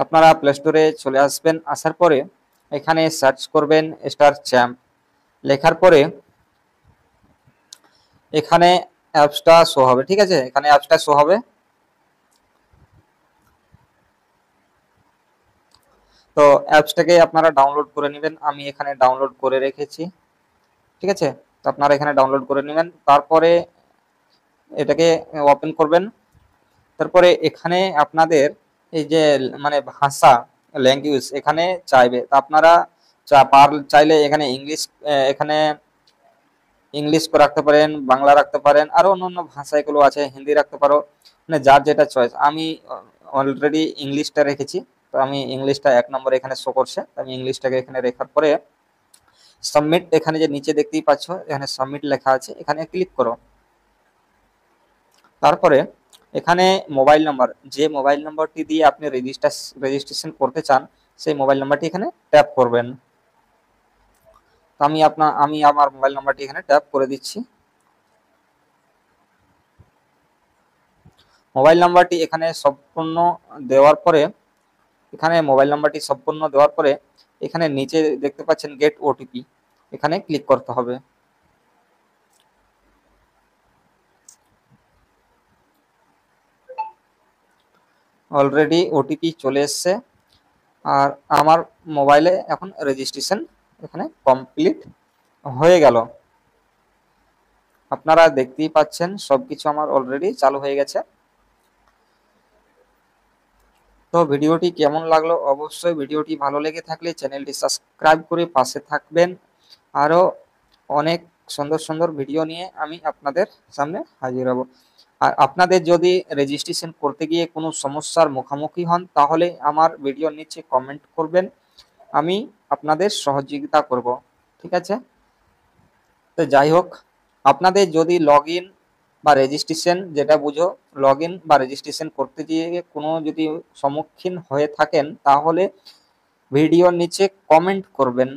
আপনারা প্লে স্টোরে চলে আসবেন, আসার পরে এখানে সার্চ করবেন স্টার চ্যাম্প, লেখার পরে এখানে অ্যাপসটা শো হবে। ঠিক আছে, এখানে অ্যাপসটা শো হবে। তো অ্যাপসটাকে আপনারা ডাউনলোড করে নেবেন, আমি এখানে ডাউনলোড করে রেখেছি। ঠিক আছে, তো আপনারা এখানে ডাউনলোড করে নেবেন, তারপরে এটাকে ওপেন করবেন। তারপরে এখানে আপনাদের এই যে মানে ভাষা ল্যাঙ্গুয়েজ এখানে চাইবে, তা আপনারা চাইলে এখানে ইংলিশ, এখানে ইংলিশ রাখতে পারেন, বাংলা রাখতে পারেন, আরো অন্যান্য ভাষা এগুলো আছে, হিন্দি রাখতে পারো, মানে যার যেটা চয়েস। আমি অলরেডি ইংলিশটা রেখেছি, তো আমি ইংলিশটা 1 নম্বরে এখানে শো করছে, আমি ইংলিশটাকে এখানে রেখার পরে সাবমিট, এখানে যে নিচে দেখতেই পাচ্ছ এখানে সাবমিট লেখা আছে, এখানে ক্লিক করো। তারপরে এখানে মোবাইল নাম্বার, যে মোবাইল নাম্বারটি দিয়ে আপনি রেজিস্ট্রেশন করতে চান সেই মোবাইল নাম্বারটি এখানে ট্যাপ করবেন। তো আমি আমার মোবাইল নাম্বারটি এখানে ট্যাপ করে দিচ্ছি। মোবাইল নাম্বারটি এখানে সম্পূর্ণ দেওয়ার পরে, এখানে মোবাইল নাম্বারটি সম্পূর্ণ দেওয়ার পরে এখানে নিচে দেখতে পাচ্ছেন গেট ওটিপি, এখানে ক্লিক করতে হবে। অলরেডি ওটিপি চলে এসছে, আর আমার মোবাইলে এখন রেজিস্ট্রেশন এখানে কমপ্লিট হয়ে গেল। আপনারা দেখতেই পাচ্ছেন সবকিছু আমার অলরেডি চালু হয়ে গেছে। তো ভিডিওটি কেমন লাগলো, অবশ্যই ভিডিওটি ভালো লেগে থাকলে চ্যানেলটি সাবস্ক্রাইব করে পাশে থাকবেন। আরো অনেক সুন্দর সুন্দর ভিডিও নিয়ে আমি আপনাদের সামনে হাজির হব। আর আপনাদের যদি রেজিস্ট্রেশন করতে গিয়ে কোনো সমস্যার মুখোমুখি হন তাহলে আমার ভিডিওর নিচে কমেন্ট করবেন, আমি আপনাদের সহযোগিতা করব। ঠিক আছে, তো যাই হোক, আপনাদের যদি লগইন বা রেজিস্ট্রেশন যেটা বুঝো, লগইন বা রেজিস্ট্রেশন করতে গিয়ে কোনো যদি সম্মুখীন হয়ে থাকেন তাহলে ভিডিওর নিচে কমেন্ট করবেন।